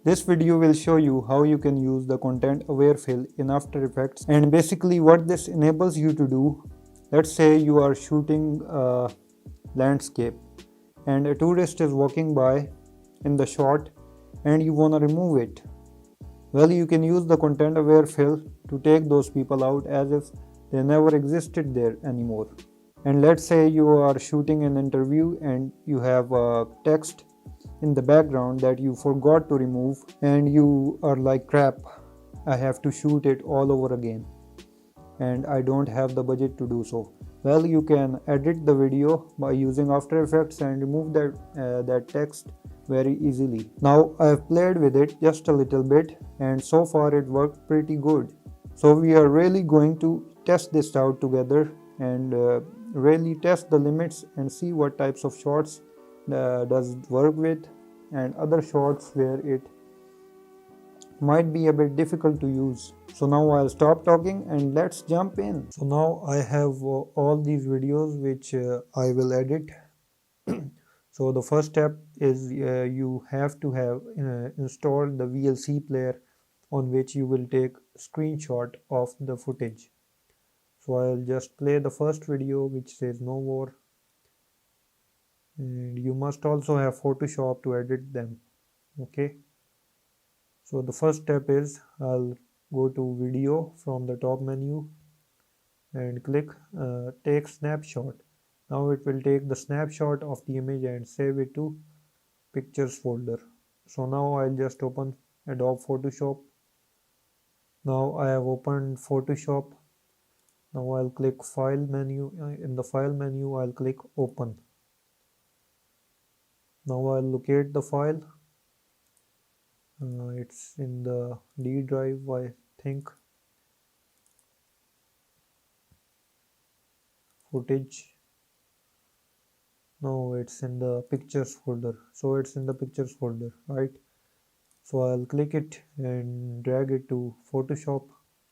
This video will show you how you can use the content aware fill in After Effects, and basically what this enables you to do. Let's say you are shooting a landscape and a tourist is walking by in the shot and you want to remove it. Well, you can use the content aware fill to take those people out as if they never existed there anymore. And let's say you are shooting an interview and you have a text in the background that you forgot to remove, and you are like, crap, I have to shoot it all over again and I don't have the budget to do so. Well, you can edit the video by using After Effects and remove that text very easily. Now I have played with it just a little bit and so far it worked pretty good. So we are really going to test this out together and really test the limits and see what types of shots does it work with, and other shots where it might be a bit difficult to use. So now I'll stop talking and let's jump in. So now I have all these videos which I will edit. So the first step is you have to have installed the VLC player on which you will take screenshot of the footage. So I'll just play the first video which says no more, and you must also have Photoshop to edit them. Okay, so the first step is I'll go to video from the top menu and click take snapshot. Now it will take the snapshot of the image and save it to pictures folder. So now I'll just open Adobe Photoshop. Now I have opened Photoshop. Now I'll click file menu. In the file menu I'll click open. Now I'll locate the file. It's in the D drive, I think. Footage. No, it's in the pictures folder. So it's in the pictures folder, right? So I'll click it and drag it to Photoshop.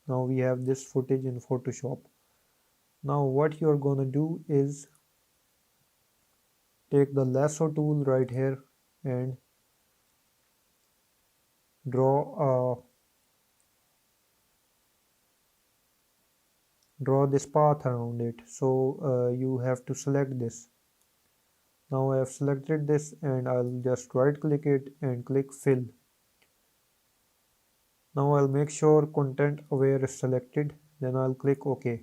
Now we have this footage in Photoshop. Now what you're gonna do is take the lasso tool right here and draw this path around it. So you have to select this. Now I have selected this and I'll just right click it and click fill. Now I'll make sure content aware is selected, then I'll click OK.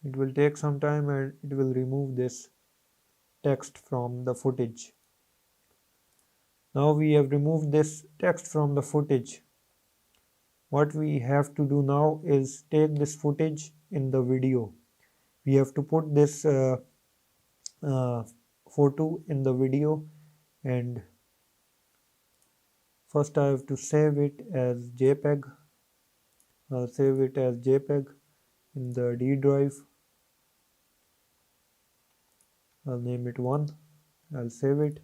It will take some time and it will remove this text from the footage. Now we have removed this text from the footage. What we have to do now is take this footage in the video. We have to put this photo in the video, and first I have to save it as JPEG. I'll save it as JPEG in the D drive. I'll name it 1. I'll save it.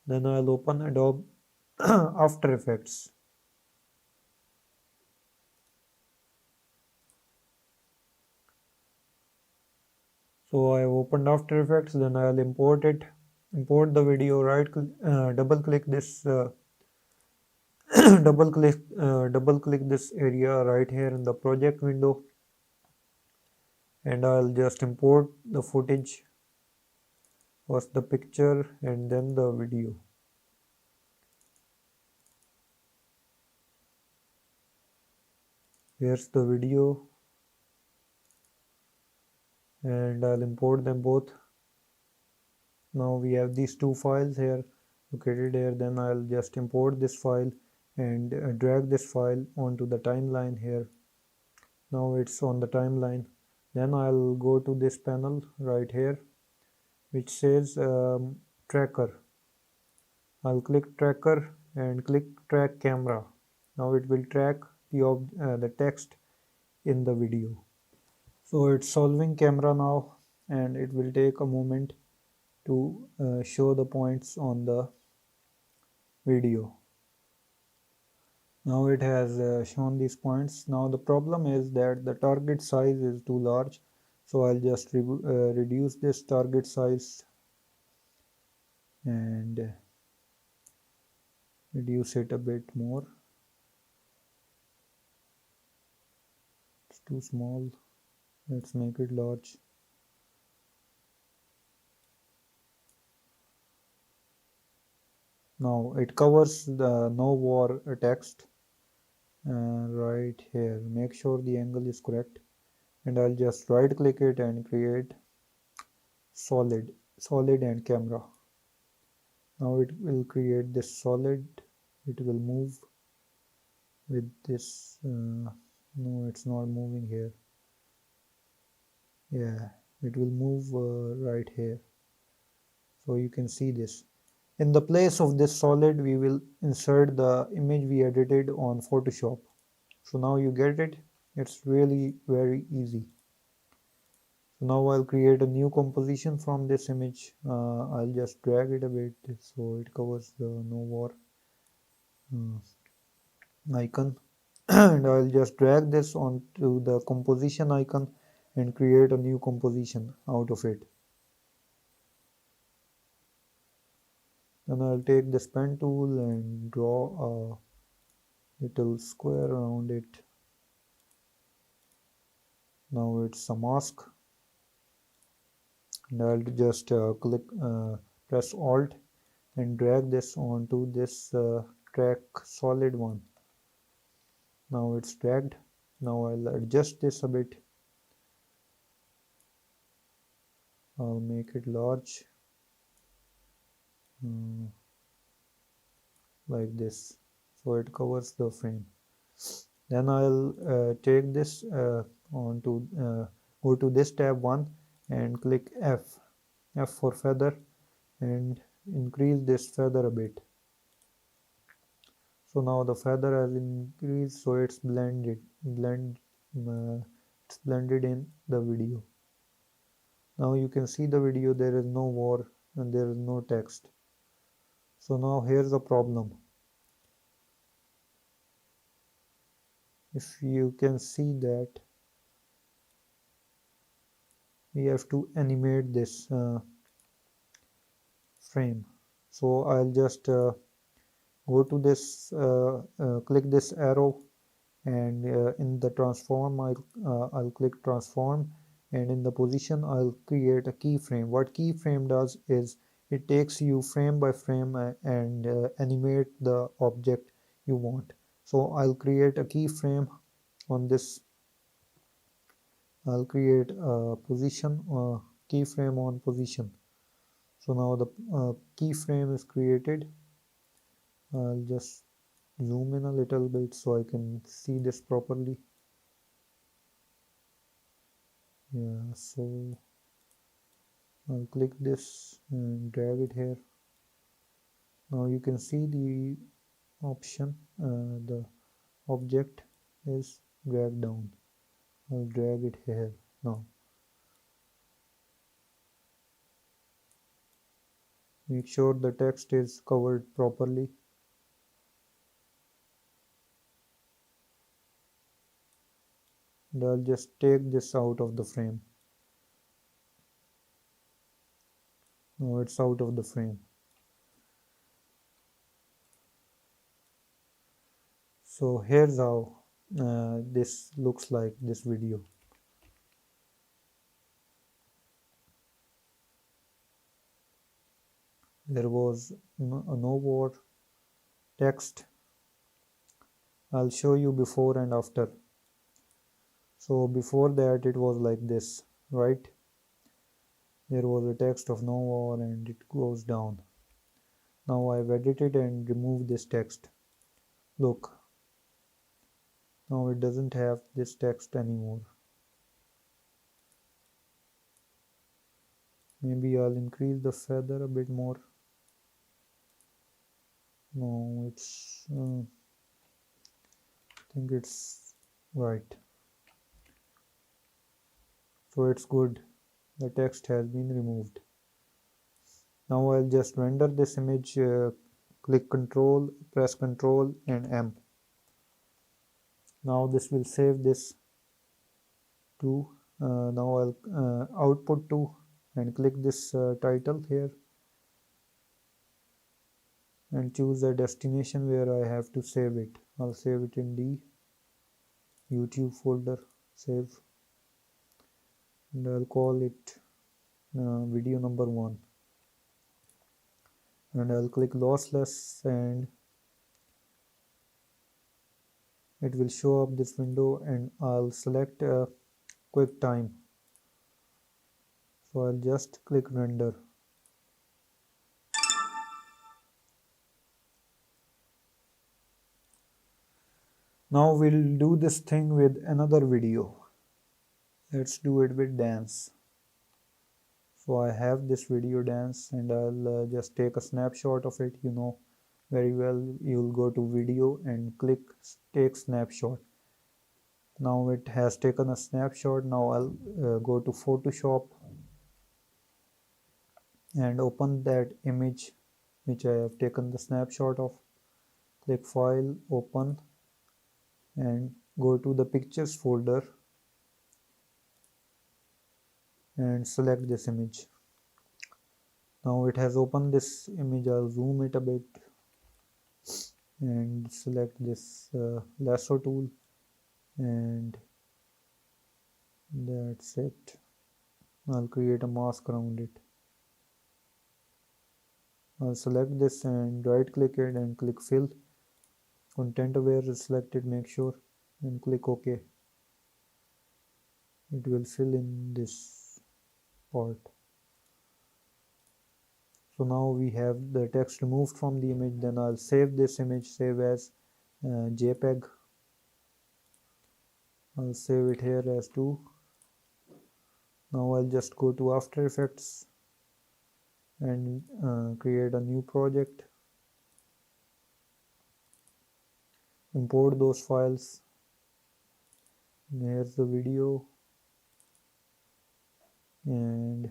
Then I'll open Adobe After Effects. So I have opened After Effects, then I'll import it. Import the video, double click this double click this area right here in the project window, and I'll just import the footage. First the picture and then the video. Here's the video, and I'll import them both. Now we have these two files here located here. Then I'll just import this file and drag this file onto the timeline here. Now it's on the timeline. Then I'll go to this panel right here which says tracker. I'll click tracker and click track camera. Now it will track the text in the video. So it's solving camera now, and it will take a moment to show the points on the video. Now it has shown these points. Now the problem is that the target size is too large, so I'll just reduce this target size, and reduce it a bit more. It's too small. Let's make it large. Now it covers the no war text right here. Make sure the angle is correct, and I'll just right click it and create solid and camera. Now it will create this solid. It will move with this. No, it's not moving here. Yeah, it will move right here. So you can see this. In the place of this solid, we will insert the image we edited on Photoshop. So now you get it. It's really very easy. So now I'll create a new composition from this image. I'll just drag it a bit so it covers the no war icon. And I'll just drag this onto the composition icon and create a new composition out of it. Then I'll take this pen tool and draw a little square around it. Now it's a mask, and I'll just press Alt and drag this onto this track solid one. Now it's dragged. Now I'll adjust this a bit. I'll make it large like this, so it covers the frame. Then I'll take this onto go to this tab 1 and click F for feather, and increase this feather a bit. So now the feather has increased, so it's it's blended in the video. Now you can see the video, there is no war and there is no text. So now here's the problem. If you can see that we have to animate this frame. So I'll just go to this click this arrow, and in the transform I'll click transform, and in the position I'll create a keyframe. What keyframe does is it takes you frame by frame and animate the object you want. So I'll create a keyframe on this. I'll create a position keyframe on position. So now the keyframe is created. I'll just zoom in a little bit so I can see this properly. Yeah, so I'll click this and drag it here. Now you can see the option, the object is dragged down. I'll drag it here now. Make sure the text is covered properly. And I'll just take this out of the frame. Now it's out of the frame. So here's how this looks like, this video. There was no war text. I'll show you before and after. So before that it was like this, right? There was a text of no war and it goes down. Now I've edited and removed this text. Look, now it doesn't have this text anymore. Maybe I'll increase the feather a bit more. No, it's I think it's right. So it's good. The text has been removed. Now I'll just render this image. Click Control, press Control and M. Now this will save this to. Now I'll output to and click this title here. and choose a destination where I have to save it. I'll save it in the YouTube folder, save, and I'll call it video number 1, and I'll click lossless, and it will show up this window, and I'll select quick time, so I'll just click render. Now we'll do this thing with another video. Let's do it with dance. So I have this video dance, and I'll just take a snapshot of it. You know very well, you'll go to video and click take snapshot. Now it has taken a snapshot. Now I'll go to Photoshop and open that image which I have taken the snapshot of. Click file, open, and go to the pictures folder and select this image. Now it has opened this image. I'll zoom it a bit and select this lasso tool, and that's it. I'll create a mask around it. I'll select this and right click it and click fill. Content aware is selected, make sure, and click OK. It will fill in this part. So now we have the text removed from the image. Then I'll save this image, save as JPEG. I'll save it here as 2. Now I'll just go to After Effects and create a new project. Import those files. And here's the video, and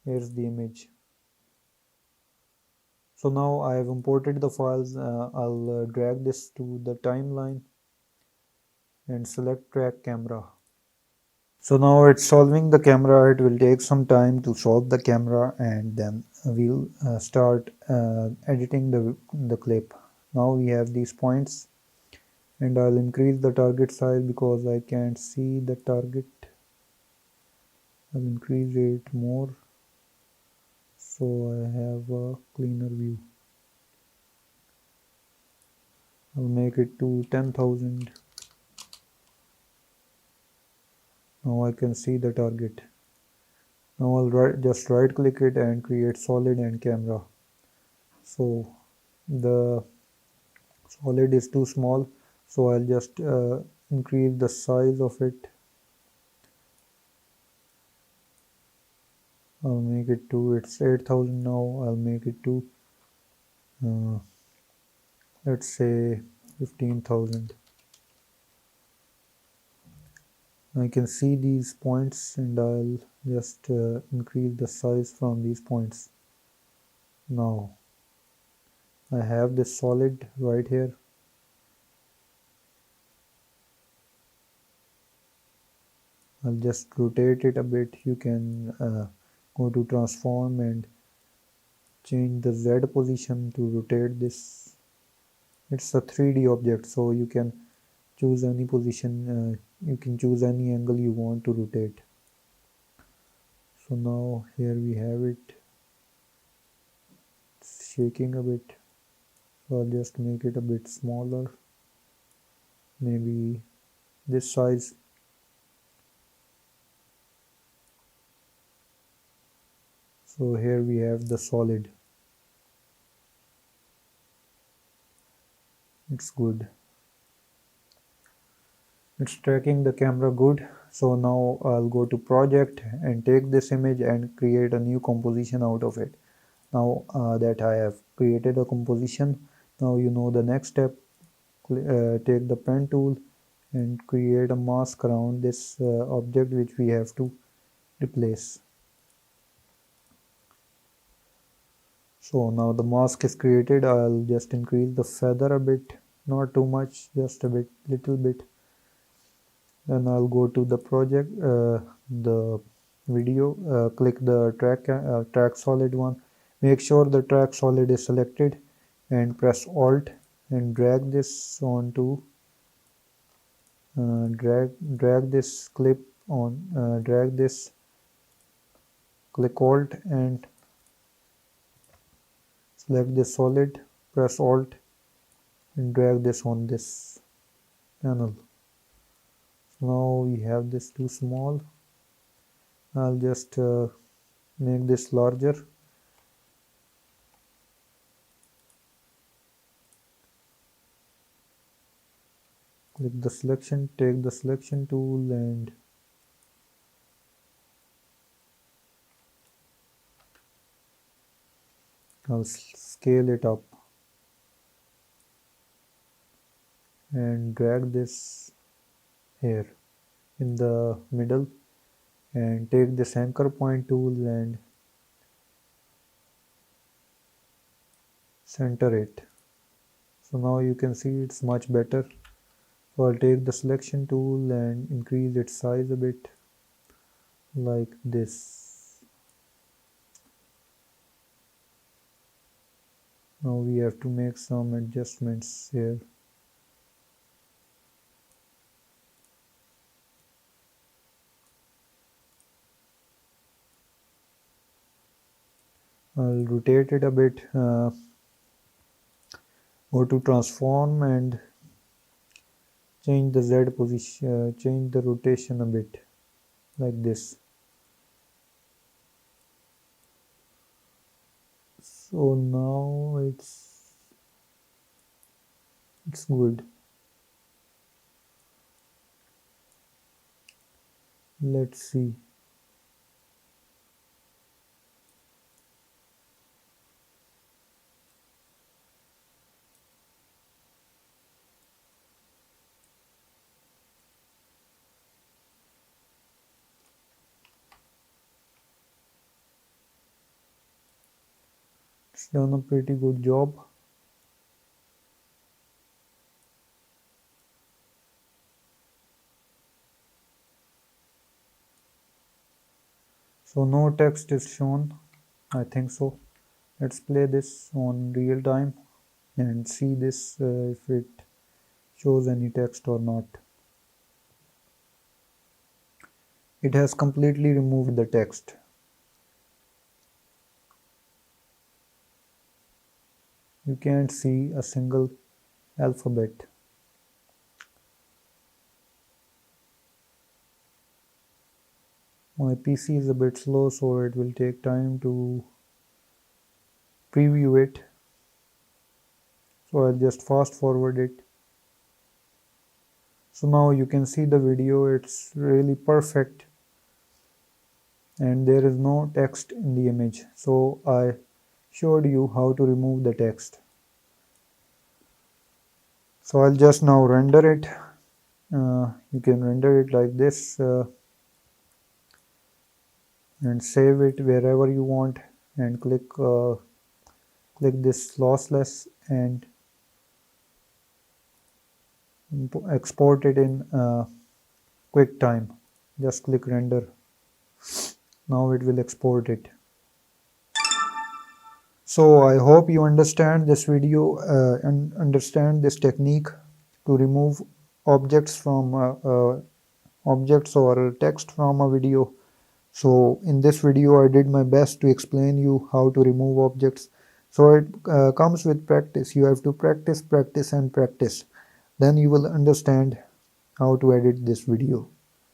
here's the image. So now I have imported the files. I'll drag this to the timeline and select track camera. So now it's solving the camera. It will take some time to solve the camera, and then we'll start editing the clip. Now we have these points, and I'll increase the target size because I can't see the target. I'll increase it more so I have a cleaner view. I'll make it to 10,000. Now I can see the target. Now I'll just right click it and create solid and camera. So the solid is too small, so I'll just increase the size of it. I'll make it to, it's 8,000 now. I'll make it to let's say 15,000. I can see these points, and I'll just increase the size from these points. Now I have this solid right here. I'll just rotate it a bit. You can go to transform and change the Z position to rotate this. It's a 3D object, so you can choose any position. You can choose any angle you want to rotate. So now here we have it. It's shaking a bit, so I'll just make it a bit smaller, maybe this size. So here we have the solid. It's good. It's tracking the camera good. So now I'll go to project and take this image and create a new composition out of it. Now that I have created a composition, now you know the next step. Take the pen tool and create a mask around this object which we have to replace. So now the mask is created. I'll just increase the feather a bit, not too much, just a bit, little bit. Then I'll go to the project, the video, click the track solid one. Make sure the track solid is selected and press Alt and drag this onto drag this clip on drag this, click Alt and select this solid, press Alt and drag this on this panel. So now we have this too small. I'll just make this larger. Click the selection, take the selection tool and I'll scale it up and drag this here in the middle and take this anchor point tool and center it. So now you can see it's much better. So I'll take the selection tool and increase its size a bit like this. Now we have to make some adjustments here. I'll rotate it a bit, go to transform and change the Z position, change the rotation a bit like this. So now it's good. Let's see. It's done a pretty good job. So no text is shown, I think so. Let's play this on real time and see this if it shows any text or not. It has completely removed the text. You can't see a single alphabet. My PC is a bit slow, so it will take time to preview it. So I'll just fast forward it. So now you can see the video, it's really perfect and there is no text in the image. So I showed you how to remove the text. So I'll just now render it. You can render it like this and save it wherever you want and click this lossless and export it in QuickTime. Just click render. Now it will export it. So I hope you understand this video and understand this technique to remove objects from objects or text from a video. So in this video I did my best to explain you how to remove objects. So it comes with practice. You have to practice and practice. Then you will understand how to edit this video.